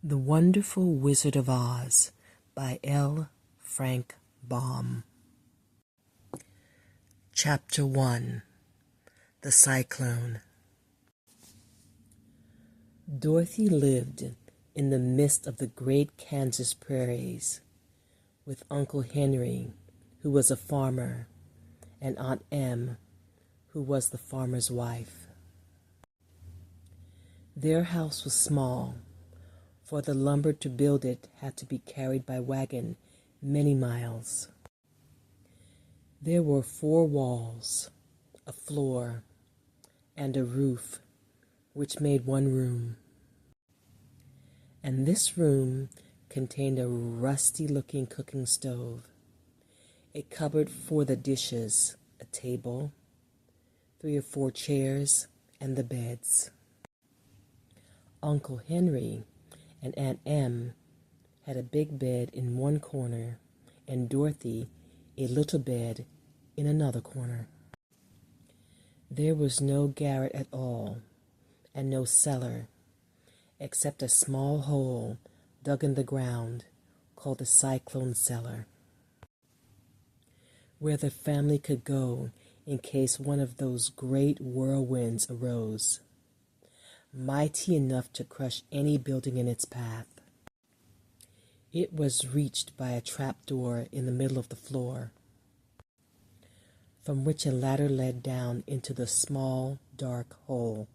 The Wonderful Wizard of Oz by L. Frank Baum. Chapter 1. The Cyclone. Dorothy lived in the midst of the great Kansas prairies with Uncle Henry, who was a farmer, and Aunt Em, who was the farmer's wife. Their house was small, for the lumber to build it had to be carried by wagon many miles. There were 4 walls, a floor, and a roof, which made one room. And this room contained a rusty-looking cooking stove, a cupboard for the dishes, a table, 3 or 4 chairs, and the beds. Uncle Henry and Aunt Em had a big bed in one corner, and Dorothy a little bed in another corner. There was no garret at all, and no cellar, except a small hole dug in the ground called the Cyclone cellar, where the family could go in case one of those great whirlwinds arose, mighty enough to crush any building in its path. It was reached by a trapdoor in the middle of the floor, from which a ladder led down into the small, dark hole.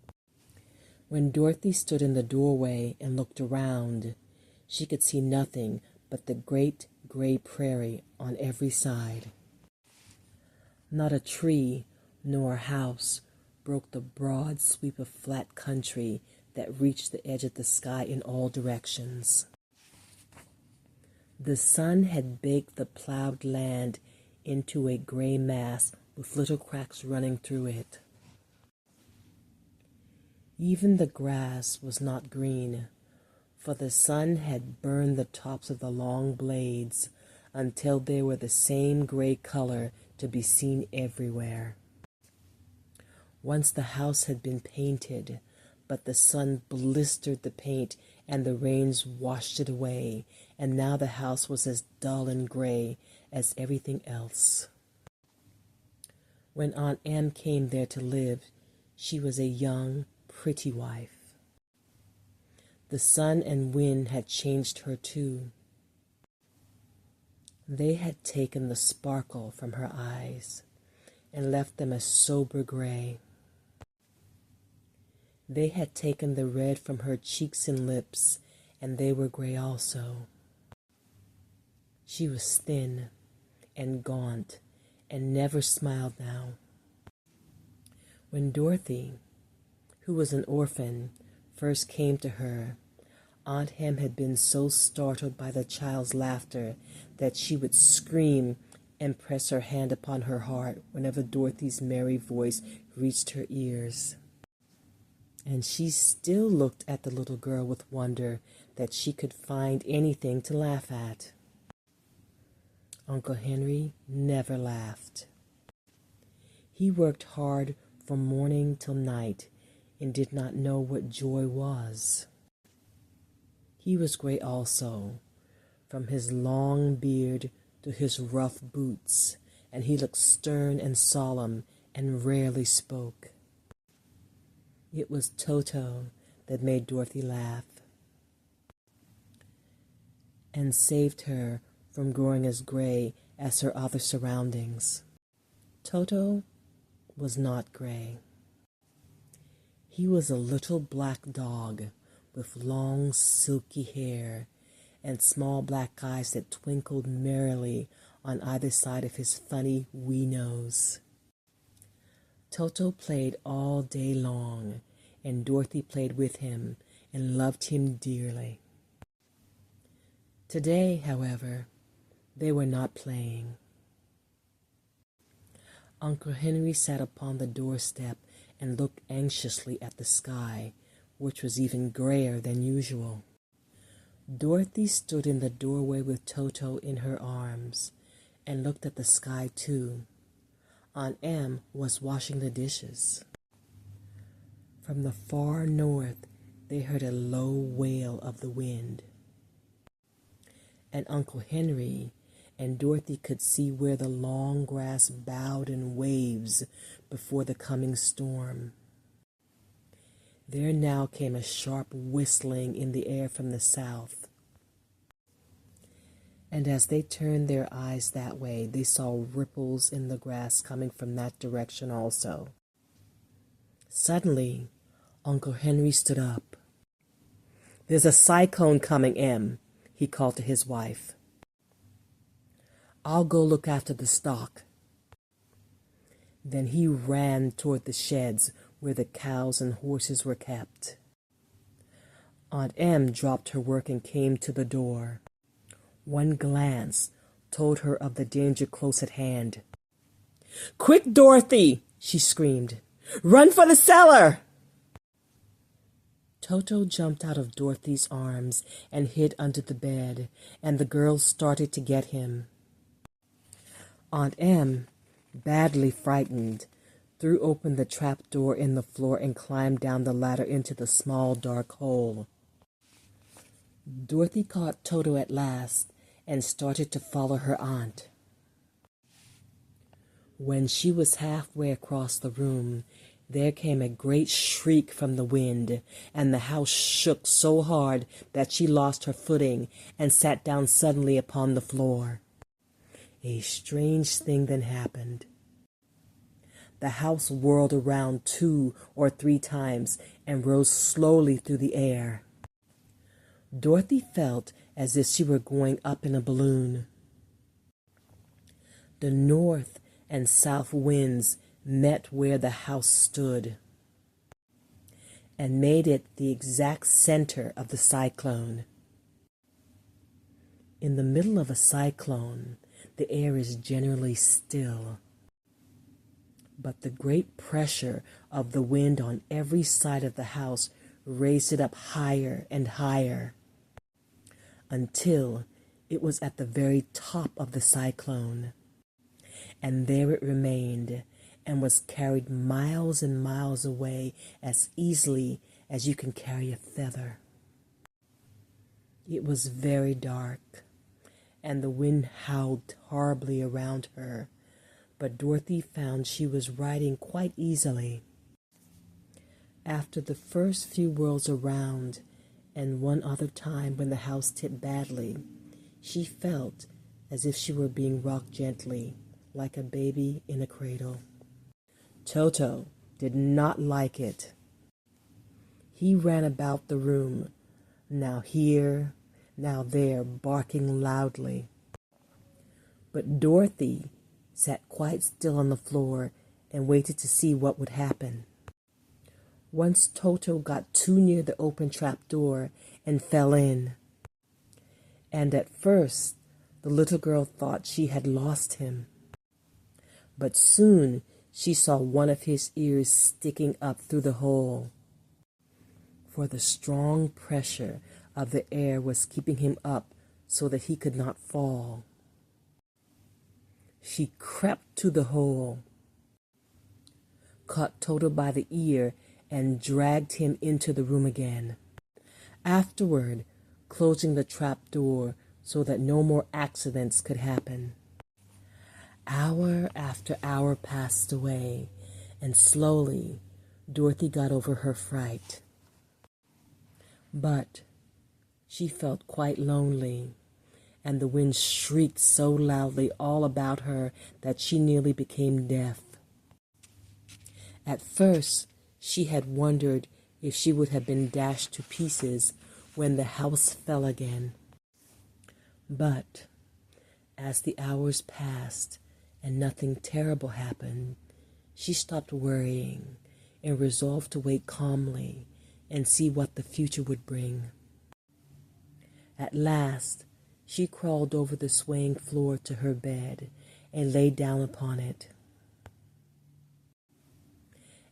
When Dorothy stood in the doorway and looked around, she could see nothing but the great gray prairie on every side. Not a tree nor a house broke the broad sweep of flat country that reached the edge of the sky in all directions. The sun had baked the plowed land into a gray mass with little cracks running through it. Even the grass was not green, for the sun had burned the tops of the long blades until they were the same gray color to be seen everywhere. Once the house had been painted, but the sun blistered the paint and the rains washed it away, and now the house was as dull and gray as everything else. When Aunt Em came there to live, she was a young, pretty wife. The sun and wind had changed her too. They had taken the sparkle from her eyes and left them a sober gray. They had taken the red from her cheeks and lips, and they were gray also. She was thin and gaunt and never smiled now. When Dorothy, who was an orphan, first came to her, Aunt Em had been so startled by the child's laughter that she would scream and press her hand upon her heart whenever Dorothy's merry voice reached her ears. And she still looked at the little girl with wonder that she could find anything to laugh at. Uncle Henry never laughed. He worked hard from morning till night and did not know what joy was. He was gray also, from his long beard to his rough boots, and he looked stern and solemn and rarely spoke. It was Toto that made Dorothy laugh and saved her from growing as gray as her other surroundings. Toto was not gray. He was a little black dog with long silky hair and small black eyes that twinkled merrily on either side of his funny wee nose. Toto played all day long, and Dorothy played with him and loved him dearly. Today, however, they were not playing. Uncle Henry sat upon the doorstep and looked anxiously at the sky, which was even grayer than usual. Dorothy stood in the doorway with Toto in her arms and looked at the sky too. Aunt Em was washing the dishes. From the far north they heard a low wail of the wind. And Uncle Henry and Dorothy could see where the long grass bowed in waves before the coming storm. There now came a sharp whistling in the air from the south. And as they turned their eyes that way, they saw ripples in the grass coming from that direction also. Suddenly, Uncle Henry stood up. "There's a cyclone coming, Em," he called to his wife. "I'll go look after the stock." Then he ran toward the sheds where the cows and horses were kept. Aunt Em dropped her work and came to the door. One glance told her of the danger close at hand. "Quick, Dorothy!" she screamed. "Run for the cellar!" Toto jumped out of Dorothy's arms and hid under the bed, and the girls started to get him. Aunt Em, badly frightened, threw open the trap door in the floor and climbed down the ladder into the small dark hole. Dorothy caught Toto at last and started to follow her aunt. When she was halfway across the room, there came a great shriek from the wind, and the house shook so hard that she lost her footing and sat down suddenly upon the floor. A strange thing then happened. The house whirled around 2 or 3 times and rose slowly through the air. Dorothy felt as if she were going up in a balloon. The north and south winds met where the house stood and made it the exact center of the cyclone. In the middle of a cyclone, the air is generally still, but the great pressure of the wind on every side of the house raised it up higher and higher, until it was at the very top of the cyclone. And there it remained, and was carried miles and miles away as easily as you can carry a feather. It was very dark, and the wind howled horribly around her, but Dorothy found she was riding quite easily. After the first few whirls around, and one other time when the house tipped badly, she felt as if she were being rocked gently, like a baby in a cradle. Toto did not like it. He ran about the room, now here, now there, barking loudly. But Dorothy sat quite still on the floor and waited to see what would happen. Once Toto got too near the open trap door and fell in. And at first, the little girl thought she had lost him. But soon she saw one of his ears sticking up through the hole, for the strong pressure of the air was keeping him up so that he could not fall. She crept to the hole, caught Toto by the ear, and dragged him into the room again, afterward closing the trap door so that no more accidents could happen. Hour after hour passed away, and slowly Dorothy got over her fright. But she felt quite lonely, and the wind shrieked so loudly all about her that she nearly became deaf. At first, she had wondered if she would have been dashed to pieces when the house fell again. But as the hours passed and nothing terrible happened, she stopped worrying and resolved to wait calmly and see what the future would bring. At last, she crawled over the swaying floor to her bed and lay down upon it.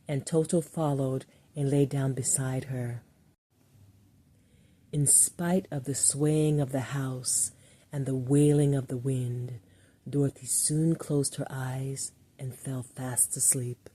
And Toto followed and lay down beside her. In spite of the swaying of the house and the wailing of the wind, Dorothy soon closed her eyes and fell fast asleep.